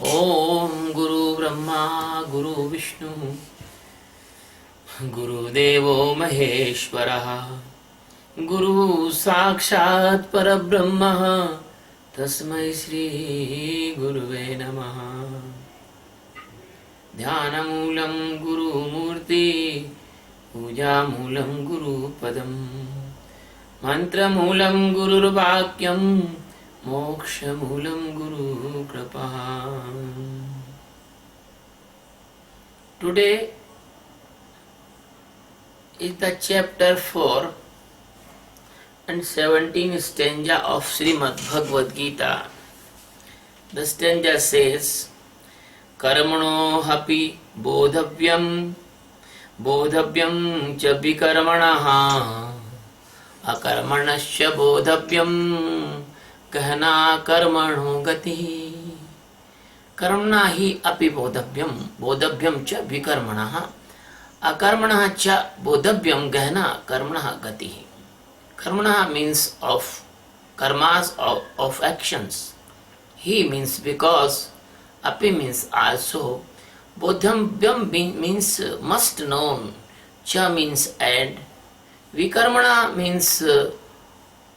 ओम गुरु ब्रह्मा गुरु विष्णु गुरुदेवो महेश्वरः गुरु साक्षात् परब्रह्म तस्मै श्री गुरुवे नमः। ध्यानमूलं Gurumurthy पूजामूलं गुरुपदं मंत्रमूलं गुरुर्वाक्यं मोक्षमूलं Gurukripa. Today is the chapter 4 and 17 stanza of Srimad Bhagavad Gita. The stanza says, Karmano hapi bodhavyam bodhavyam cha vikarmanaha akarmanasya bodhavyam कहना कर्मणो गति। कर्मणा ही अपि बोधव्यम बोधव्यम च विकर्मणः अकर्मणः च बोधव्यम गहना कर्मणः गति। कर्मणः means of karmas of actions, he means because, api means also, bodhavyam means must known, cha means and, vikarmana means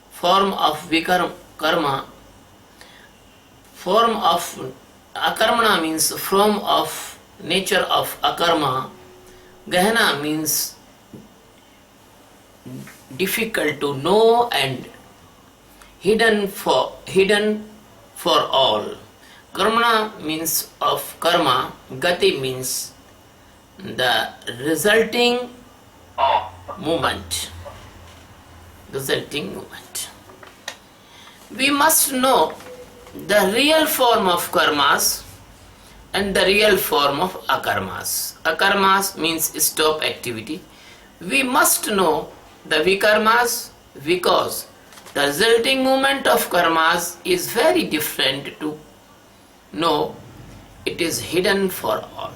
form of karma, form of akarmana means form of nature of akarma, gahana means difficult to know and hidden for all. Karmana means of karma, gati means the resulting movement. We must know the real form of karmas and the real form of akarmas. Akarmas means stop activity. We must know the vikarmas because the resulting movement of karmas is very different to know. It is hidden for all.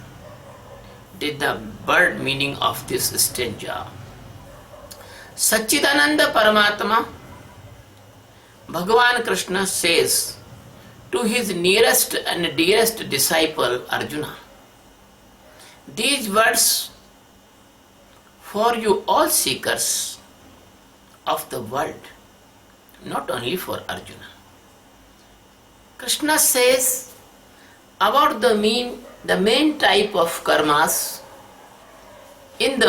It is the word meaning of this stanza. Satchidananda Paramatma, Bhagavan Krishna says to his nearest and dearest disciple Arjuna, these words for you all seekers of the world, not only for Arjuna. Krishna says about the main type of karmas in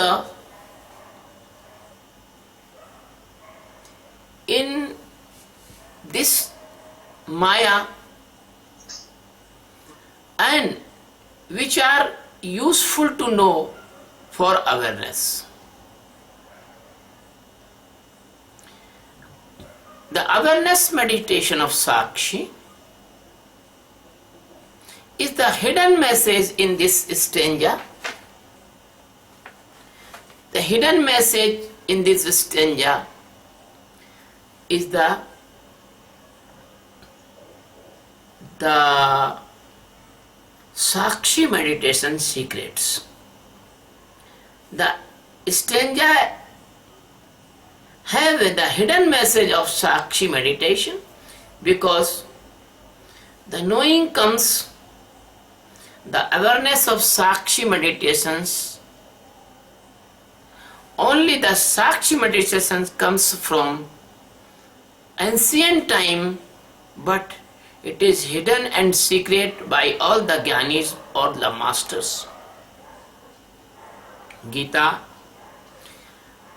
this Maya and which are useful to know for awareness. The awareness meditation of Sakshi is the hidden message in this stanza. The hidden message in this stanza is the Sakshi meditation secrets. The stanza have the hidden message of Sakshi meditation because the knowing comes, the awareness of Sakshi meditations, only the Sakshi meditation comes from ancient time, but it is hidden and secret by all the Jnanis or the masters. Geeta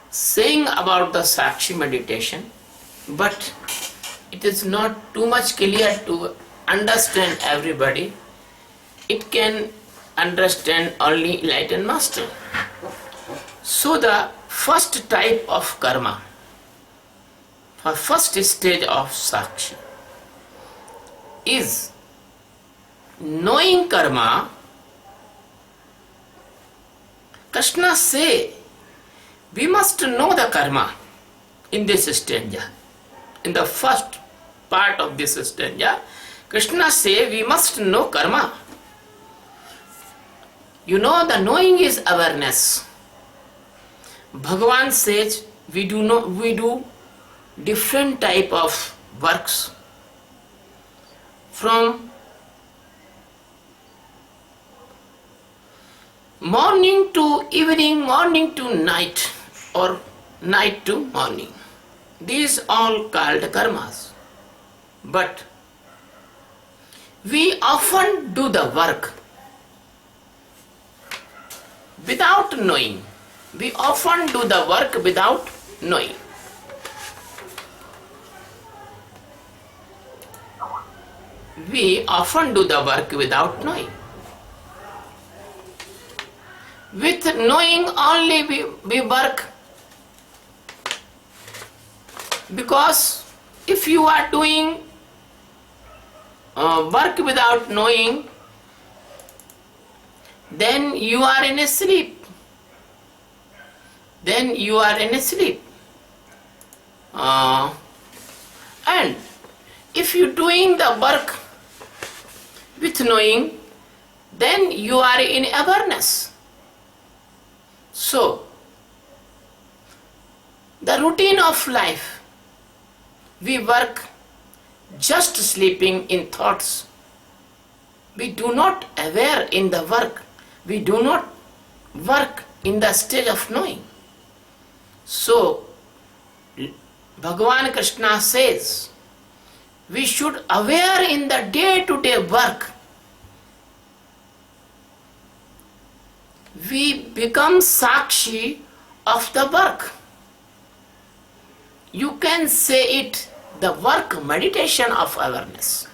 saying about the Sakshi meditation, but it is not too much clear to understand everybody. It can understand only enlightened master. So the first type of karma, for first stage of Sakshi, is knowing karma. Krishna say we must know the karma in this stanza. In the first part of this stanza, Krishna say we must know karma. You know, the knowing is awareness. Bhagavan says we do different type of works from morning to evening, morning to night, or night to morning. These all called karmas. But we often do the work without knowing. We often do the work without knowing. We often do the work without knowing. With knowing only we work. Because if you are doing work without knowing, then you are in a sleep. Then you are in a sleep. And if you doing the work with knowing, then you are in awareness. So, the routine of life, we work just sleeping in thoughts. We do not aware in the work. We do not work in the stage of knowing. So, Bhagavan Krishna says, we should aware in the day-to-day work. We become Sakshi of the work. You can say it the work meditation of awareness.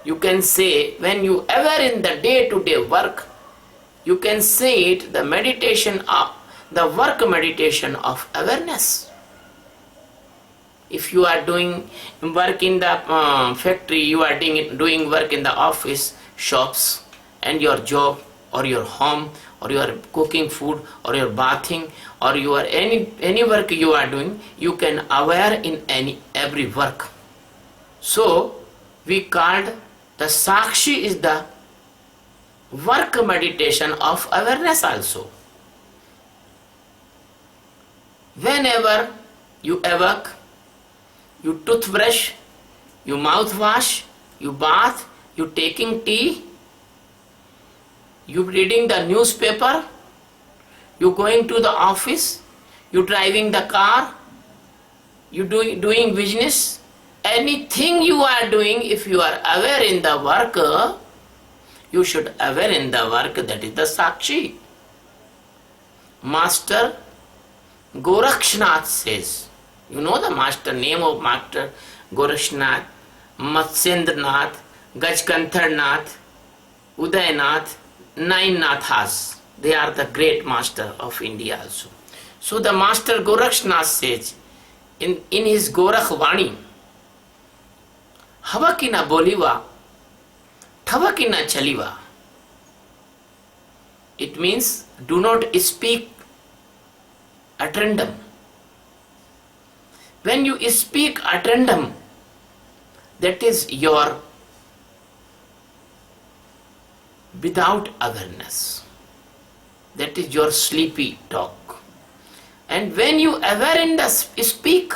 You can say when you aware in the day-to-day work, you can say it the meditation of the work meditation of awareness. If you are doing work in the factory, you are doing work in the office, shops, and your job or your home, or you are cooking food, or you are bathing, or you are any work you are doing, you can aware in every work. So we called the Sakshi is the work meditation of awareness also. Whenever you awake, you toothbrush, you mouthwash, you bath, you taking tea, you reading the newspaper, you going to the office, you driving the car, you doing business, anything you are doing, if you are aware in the work, you should aware in the work, that is the Sakshi. Master Gorakshnath says, you know the master, name of Master Gorakshnath, Matsyendranath, Gajkantharnath, Udayanath, 9 Nathas. They are the great master of India also. So the master Gorakshnath says in his Gorakh Vani, Havakina boliva, Thavakina chaliva. It means do not speak at random. When you speak at random, that is your without awareness. That is your sleepy talk. And when you aware in the speak,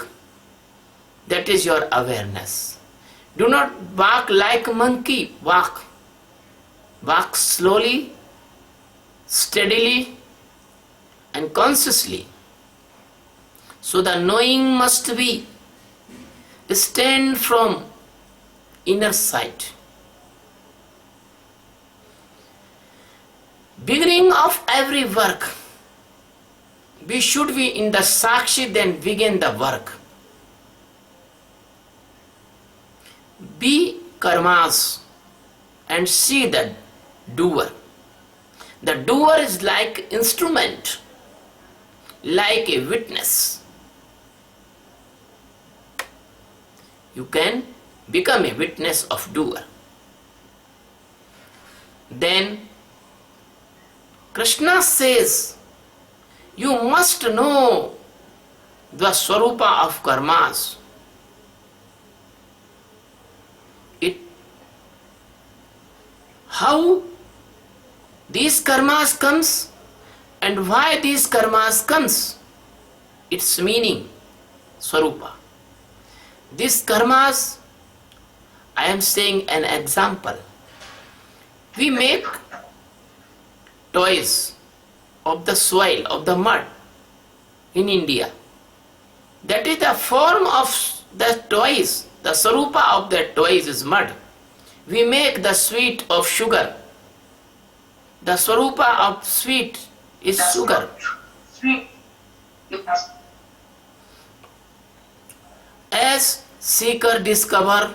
that is your awareness. Do not bark like a monkey, walk. Walk slowly, steadily, and consciously. So the knowing must be stand from inner sight. Beginning of every work, we should be in the Sakshi, then begin the work. Be karmas and see the doer. The doer is like instrument, like a witness. You can become a witness of doer. Then Krishna says, you must know the Swarupa of karmas. How these karmas comes and why these karmas comes. Its meaning, Swarupa. These karmas, I am saying an example. We make toys of the soil, of the mud in India. That is the form of the toys. The sarupa of that toys is mud. We make the sweet of sugar. The swarupa of sweet is sugar. As seeker discover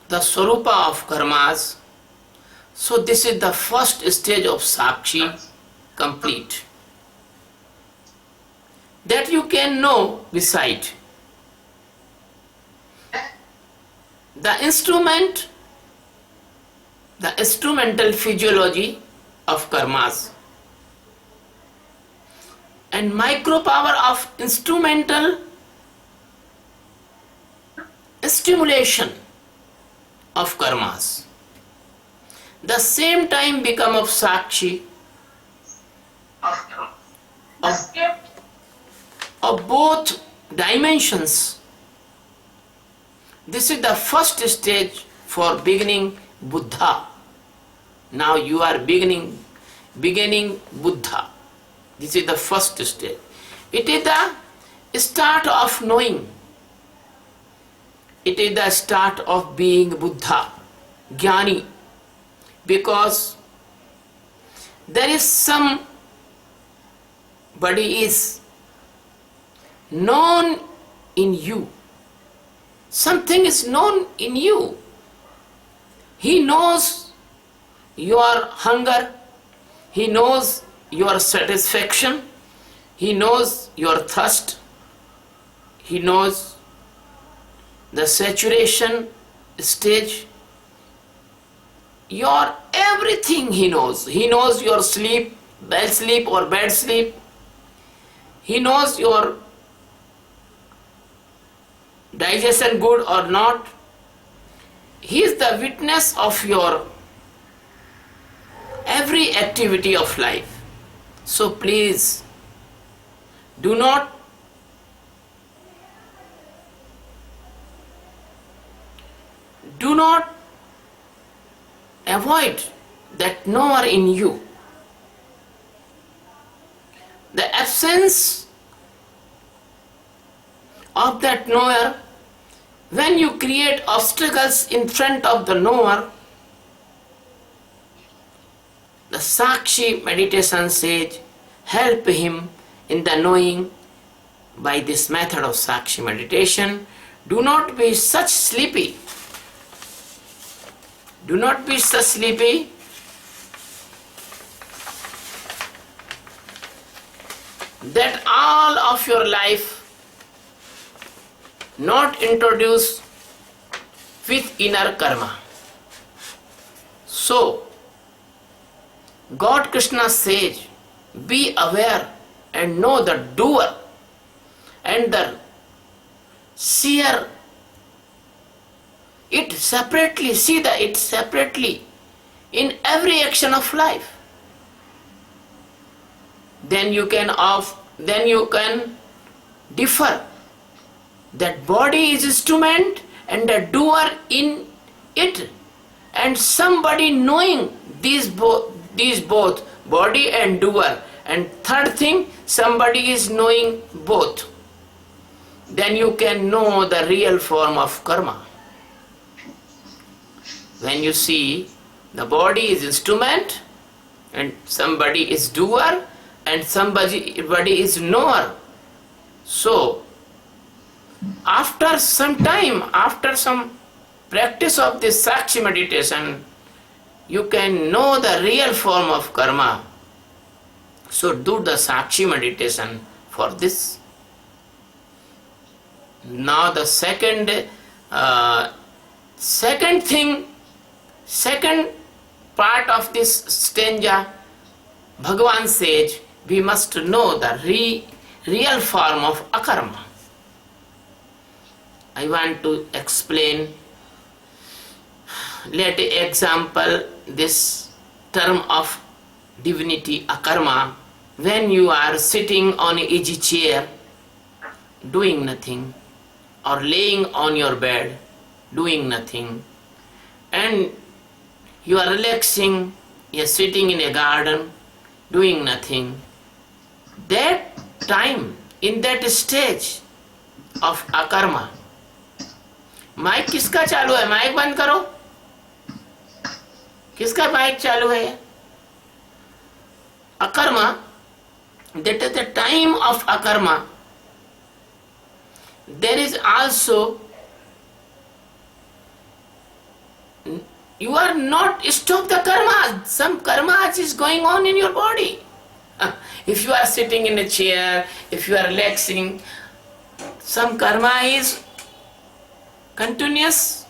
the swarupa of karmas, so this is the first stage of sakshi complete. That you can know beside. The instrumental physiology of karmas and micro power of instrumental stimulation of karmas. The same time become of sakshi of both dimensions. This is the first stage for beginning Buddha. Now you are beginning Buddha. This is the first stage. It is the start of knowing. It is the start of being Buddha, Jnani. Because there is somebody is known in you. Something is known in you. He knows your hunger. He knows your satisfaction. He knows your thirst. He knows the saturation stage. Your everything he knows. He knows your sleep, bad sleep or bad sleep. He knows your digestion good or not. He is the witness of your every activity of life. So please do not avoid that knower in you. The absence of that knower, when you create obstacles in front of the knower, the Sakshi meditation says, help him in the knowing by this method of Sakshi meditation. Do not be such sleepy. Do not be such sleepy that all of your life not introduced with inner karma. So, God Krishna says, be aware and know the doer and the seer. It separately, see it separately in every action of life. Then you can differ. That body is instrument and the doer in it, and somebody knowing these both body and doer, and third thing, somebody is knowing both. Then you can know the real form of karma. When you see the body is instrument and somebody is doer and somebody is knower. So after some time, after some practice of this Sakshi meditation, you can know the real form of karma. So do the Sakshi meditation for this. Now the second part of this stanza, Bhagavan says, we must know the real form of akarma. I want to explain, let example this term of divinity akarma. When you are sitting on an easy chair doing nothing, or laying on your bed doing nothing, and you are relaxing, you are sitting in a garden, doing nothing. That time, in that stage of akarma, mic किसका चालू है? Mic बंद करो. किसका mic चालू है? Akarma, that is the time of akarma. There is also, you are not stop the karma. Some karma is going on in your body. If you are sitting in a chair, if you are relaxing, some karma is continuous.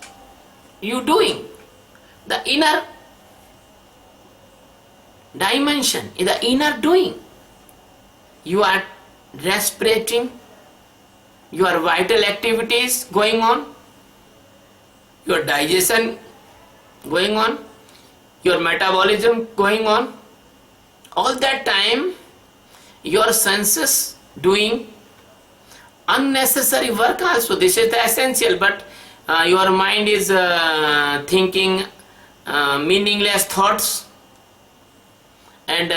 You doing the inner dimension, is the inner doing. You are respirating, your vital activities going on, your digestion going on, your metabolism going on. All that time your senses doing unnecessary work also. This is the essential, but your mind is thinking meaningless thoughts, and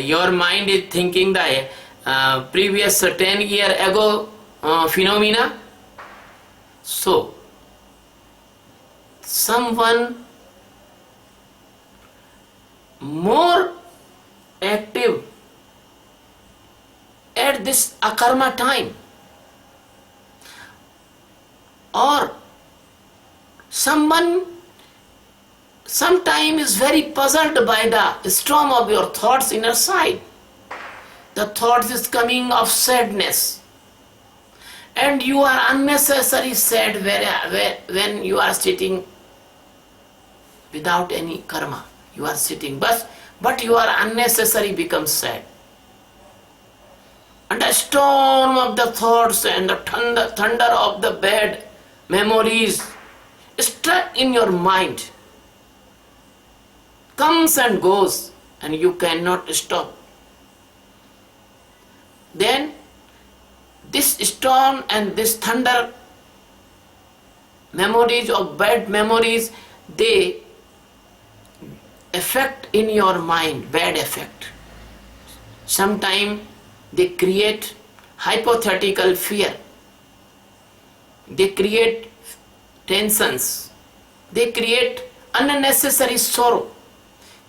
your mind is thinking the previous 10 year ago phenomena. So someone more active at this akarma time, or someone sometime is very puzzled by the storm of your thoughts inner side. The thoughts is coming of sadness, and you are unnecessarily sad when you are sitting without any karma. You are sitting, but you are unnecessarily become sad. And the storm of the thoughts and the thunder of the bad memories stuck in your mind comes and goes, and you cannot stop. Then this storm and this thunder memories of bad memories, they affect in your mind, bad effect. Sometimes they create hypothetical fear, they create tensions, they create unnecessary sorrow,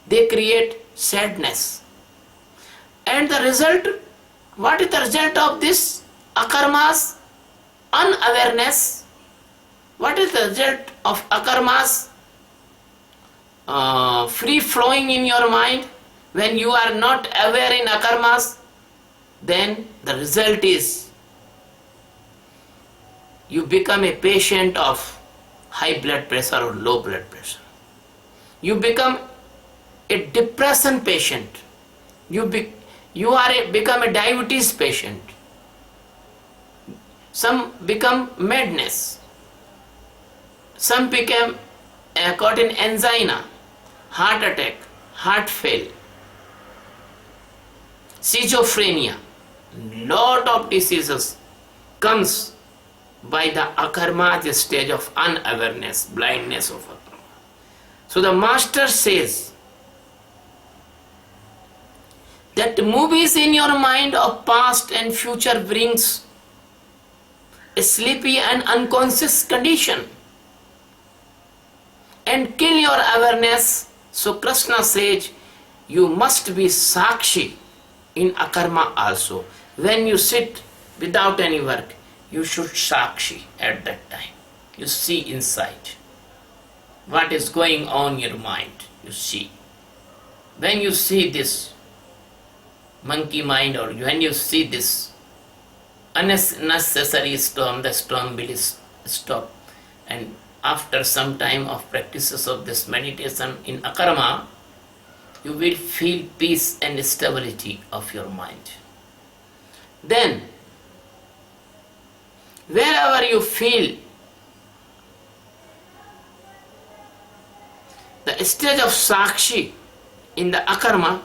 they create sadness. And the result, what is the result of this akarma's unawareness? What is the result of akarma's free flowing in your mind? When you are not aware in akarmas, then the result is you become a patient of high blood pressure or low blood pressure. You become a depression patient. You become a diabetes patient. Some become madness. Some become caught in angina, heart attack, heart fail, schizophrenia. Lot of diseases comes by the akarma stage of unawareness, blindness of akarma. So the master says that movies in your mind of past and future brings a sleepy and unconscious condition and kill your awareness. So Krishna says you must be sakshi in akarma also. When you sit without any work, you should sakshi at that time. You see inside what is going on in your mind. You see. When you see this monkey mind, or when you see this unnecessary storm, the storm will stop. And after some time of practices of this meditation in akarma, you will feel peace and stability of your mind. Then, wherever you feel the stage of sakshi in the akarma,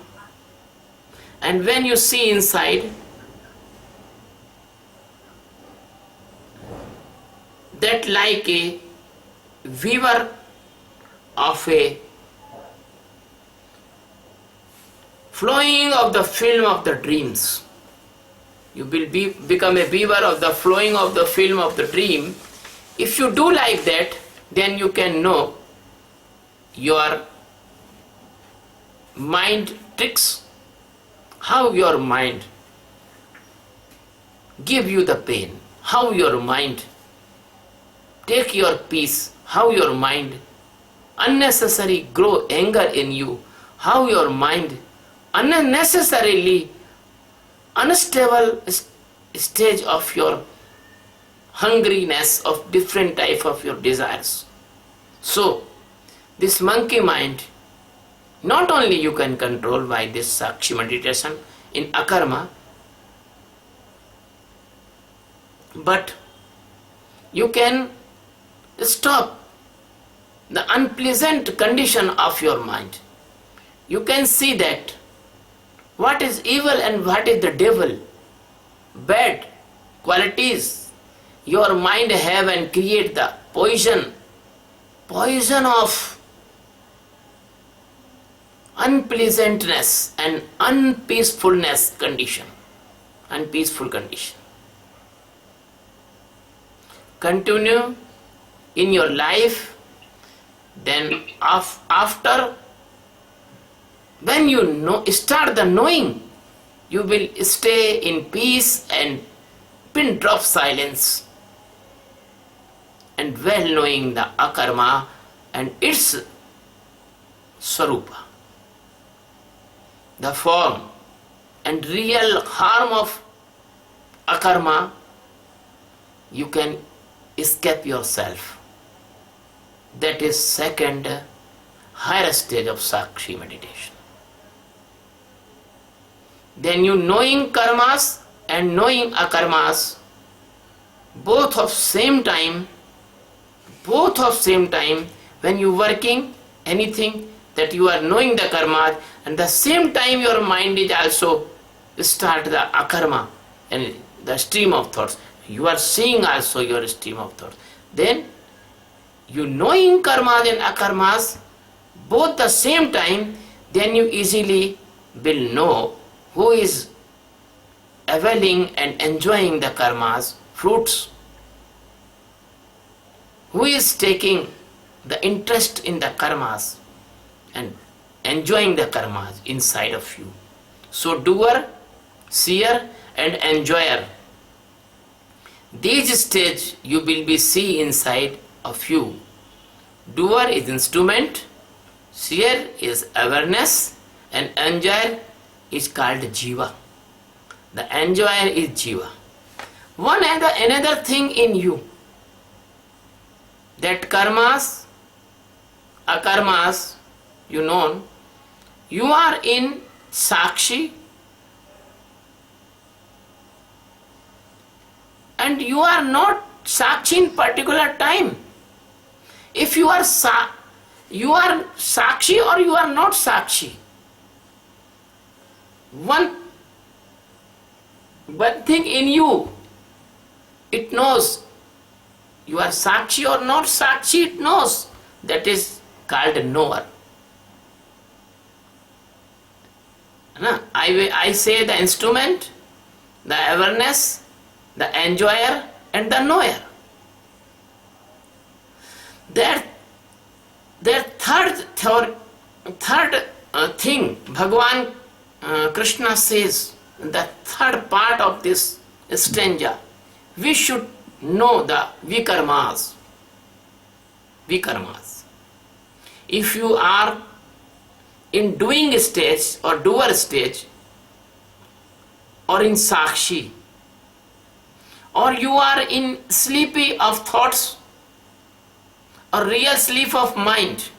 and when you see inside, that like a weaver of a flowing of the film of the dreams. You will become a beaver of the flowing of the film of the dream. If you do like that, then you can know your mind tricks, how your mind give you the pain, how your mind take your peace, how your mind unnecessarily grow anger in you, how your mind unnecessarily unstable stage of your hungriness of different type of your desires. So this monkey mind not only you can control by this Sakshi meditation in akarma, but you can stop the unpleasant condition of your mind. You can see that what is evil and what is the devil, bad qualities your mind have, and create the poison of unpleasantness and unpeaceful condition. Continue in your life, then after when you start the knowing, you will stay in peace and pin drop silence, and well knowing the akarma and its swarupa, the form and real harm of akarma, you can escape yourself. That is second higher stage of Sakshi meditation. Then you knowing karmas and knowing akarmas, both of same time, when you working anything, that you are knowing the karma, and the same time your mind is also start the akarma and the stream of thoughts. You are seeing also your stream of thoughts. Then you knowing karmas and akarmas both the same time, then you easily will know who is availing and enjoying the karmas fruits, who is taking the interest in the karmas and enjoying the karmas inside of you. So doer, seer and enjoyer, these stage you will be see inside of you. Doer is instrument, seer is awareness, and enjoyer is called jiva. The enjoyer is jiva. Another thing in you, that karmas, akarmas, you know, you are in Sakshi and you are not Sakshi in particular time. If you are you are Sakshi or you are not Sakshi. One thing in you, it knows you are Sakshi or not Sakshi, it knows. That is called knower. I say the instrument, the awareness, the enjoyer and the knower. Their third thing, Bhagavan Krishna says, the third part of this stanza, we should know the vikarmas. If you are in doing stage or doer stage, or in Sakshi, or you are in sleepy of thoughts, or real sleep of mind,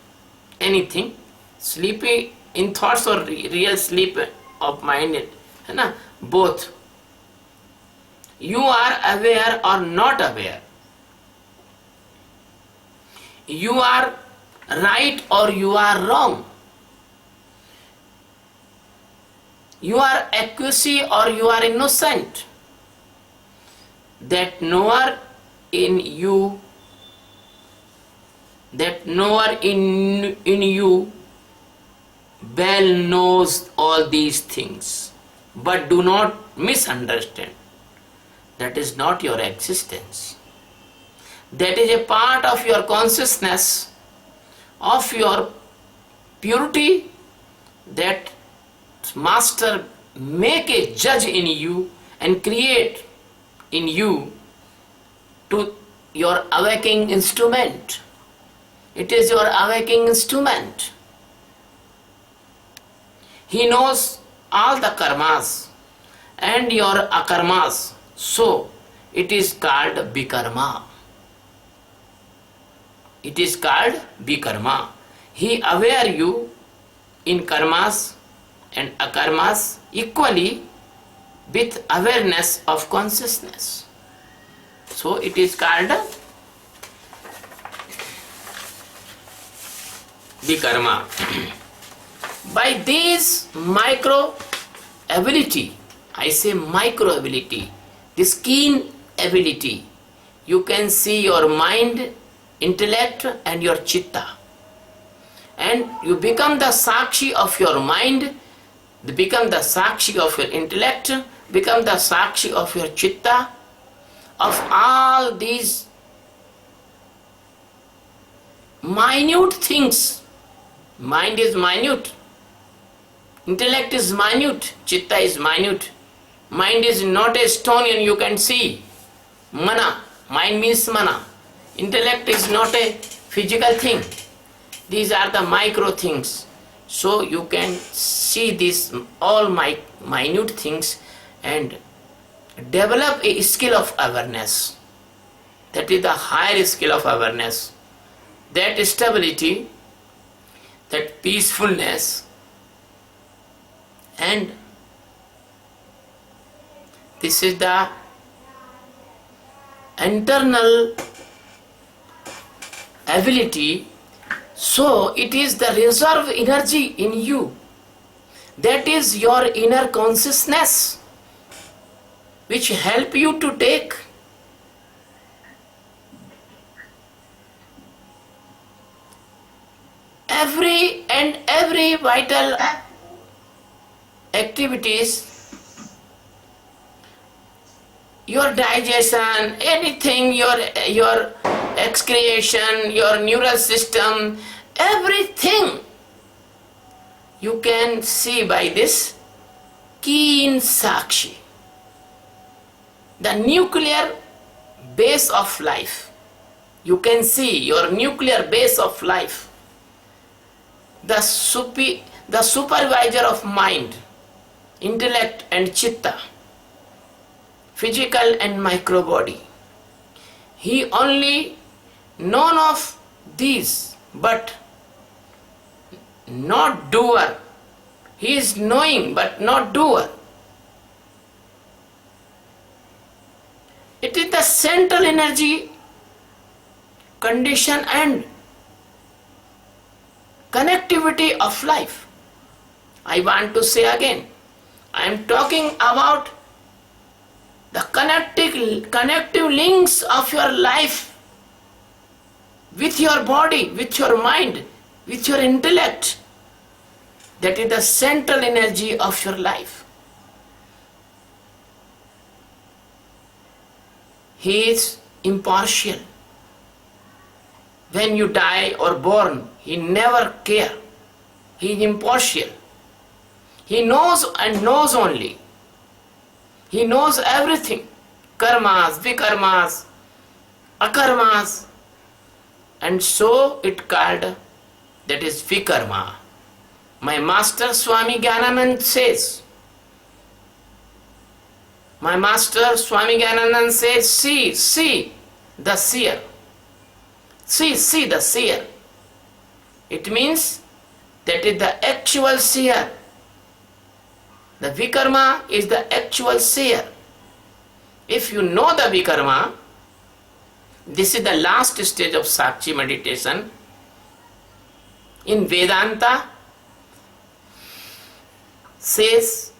anything, sleepy in thoughts or real sleep of mind, both. You are aware or not aware. You are right or you are wrong. You are accused or you are innocent. That knower in you, well knows all all these things. But do not misunderstand. That is not your existence. That is a part of your consciousness, of your purity, that Master make a judge in you and create in you to your awakening instrument. It is your awakening instrument. He knows all the karmas and your akarmas. So it is called Vikarma. It is called Vikarma. He aware you in karmas and akarmas equally with awareness of consciousness. So it is called Vikarma. By this micro ability, I say micro ability, this keen ability, you can see your mind, intellect and your chitta. And you become the sakshi of your mind, become the sakshi of your intellect, become the sakshi of your chitta, of all these minute things. Mind is minute, intellect is minute, chitta is minute. Mind is not a stone and you can see. Mana, mind means mana. Intellect is not a physical thing. These are the micro things. So you can see these all minute things and develop a skill of awareness. That is the higher skill of awareness. That stability, that peacefulness, and this is the internal ability. So it is the reserve energy in you. That is your inner consciousness which help you to take every vital activities, your digestion, anything, your excretion, your neural system, everything you can see by this keen sakshi, the nuclear base of life. You can see your nuclear base of life, the supervisor of mind, intellect and chitta, physical and micro body. He only known of these, but not doer. He is knowing but not doer. It is the central energy condition and connectivity of life. I want to say again, I am talking about the connective links of your life with your body, with your mind, with your intellect. That is the central energy of your life. He is impartial. When you die or born, he never care. He is impartial. He knows and knows only. He knows everything. Karmas, vikarmas, akarmas. And so it called, that is vikarma. My master Swami Gyananand says, see the seer. See the seer. It means that is the actual seer. The vikarma is the actual seer. If you know the vikarma, this is the last stage of Sakshi meditation. In Vedanta says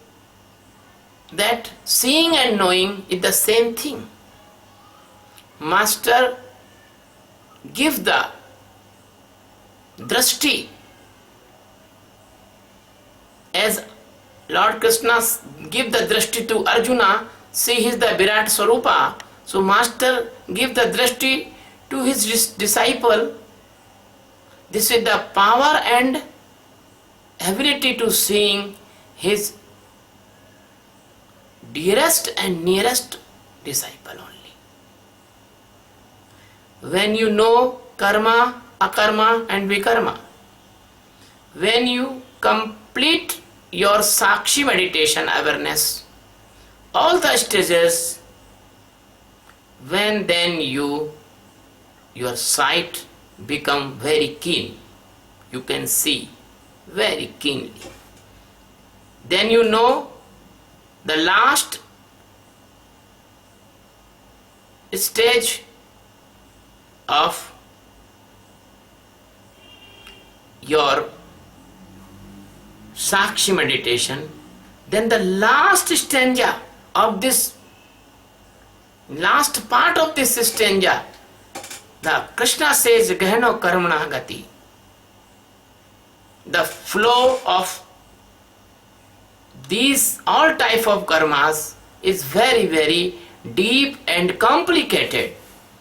that seeing and knowing is the same thing. Master give the drashti as Lord Krishna give the drishti to Arjuna, see he is the Virat Swarupa. So Master give the drishti to his disciple. This is the power and ability to seeing his dearest and nearest disciple only. When you know karma, akarma and vikarma, when you complete your Sakshi meditation awareness, all the stages, when then your sight become very keen, you can see very keenly. Then you know the last stage of your Sakshi meditation. Then the last stanza of this, last part of this stanza, the Krishna says, Gahano Karmana Gati. The flow of these all type of karmas is very, very deep and complicated.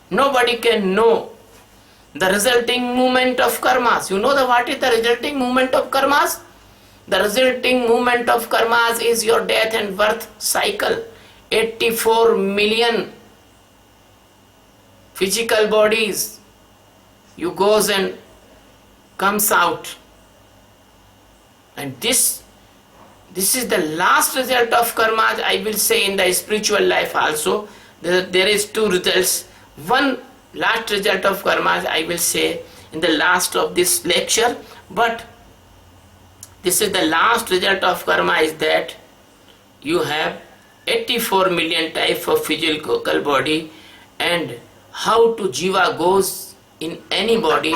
Nobody can know the resulting movement of karmas. You know what is the resulting movement of karmas? The resulting movement of karmas is your death and birth cycle. 84 million physical bodies. You goes and comes out. And this is the last result of karma. I will say in the spiritual life also, there is two results. One last result of karma I will say in the last of this lecture, but this is the last result of karma is that you have 84 million type of physical body, and how to jiva goes in any body,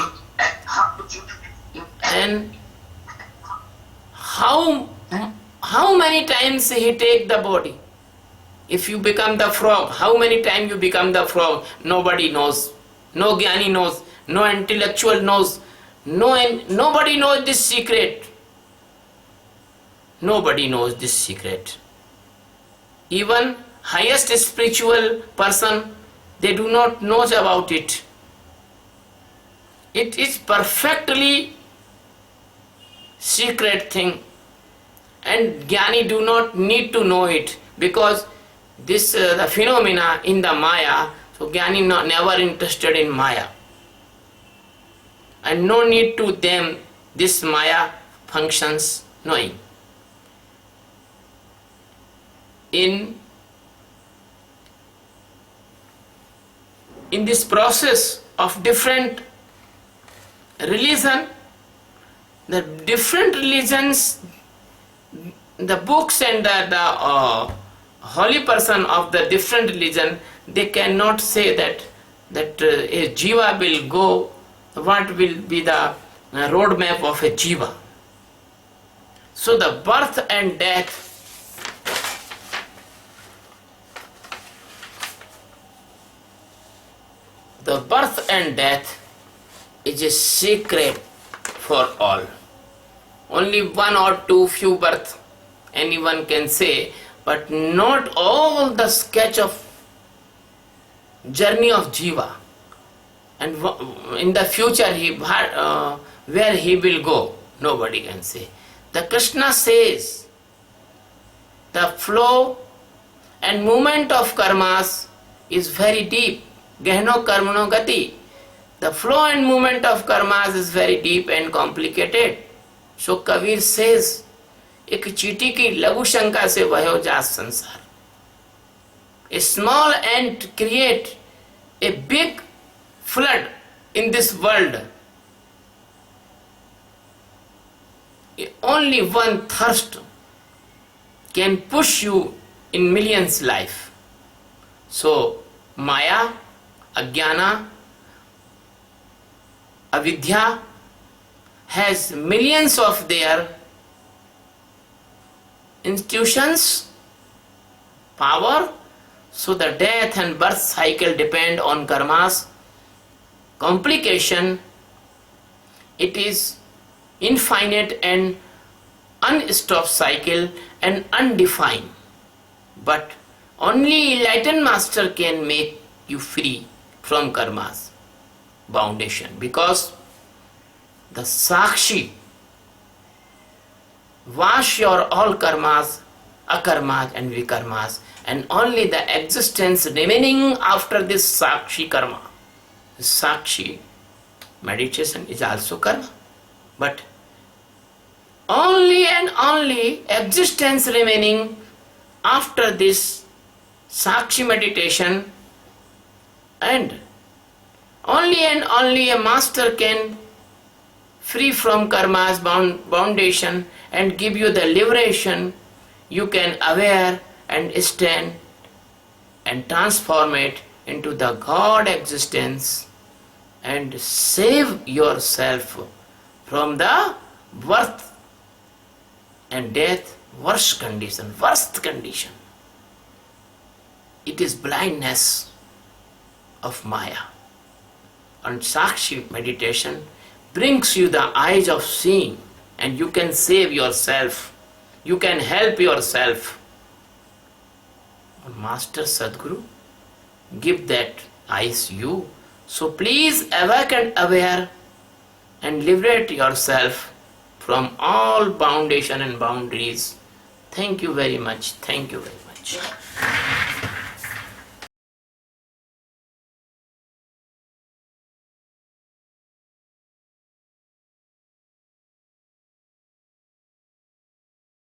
and how many times he take the body. If you become the frog, how many times you become the frog? Nobody knows. No Jnani knows. No intellectual knows. Nobody knows this secret. Nobody knows this secret. Even highest spiritual person, they do not know about it. It is perfectly secret thing. And Jnani do not need to know it, because this the phenomena in the Maya, so Jnani never interested in Maya. And no need to them this Maya functions knowing. In this process of different religion, the different religions, the books and the holy person of the different religion, they cannot say that a jiva will go, what will be the roadmap of a jiva. So the birth and death, the birth and death is a secret for all. Only one or two few births anyone can say, but not all the sketch of journey of jiva, and in the future where he will go, nobody can say. The Krishna says the flow and movement of karmas is very deep. Gehno karmano gati. The flow and movement of karmas is very deep and complicated. So Kabir says, एक चींटी की लघु शंका से वहो जात संसार. A small ant create a big flood in this world. Only one thirst can push you in millions life. So Maya, Ajnana, Avidya has millions of their institutions, power. So the death and birth cycle depend on karma's complication. It is infinite and unstopped cycle and undefined. But only enlightened master can make you free from karma's foundation, because the Sakshi wash your all karmas, akarmas and vikarmas, and only the existence remaining after this Sakshi karma. Sakshi meditation is also karma, but only and only existence remaining after this Sakshi meditation, and only a master can free from karma's foundation and give you the liberation. You can aware and stand and transform it into the God existence and save yourself from the birth and death, worst condition. It is blindness of Maya. And Sakshi meditation brings you the eyes of seeing, and you can save yourself. You can help yourself. Master Sadguru, give that eyes you. So please awake and aware and liberate yourself from all foundation and boundaries. Thank you very much. Thank you very much.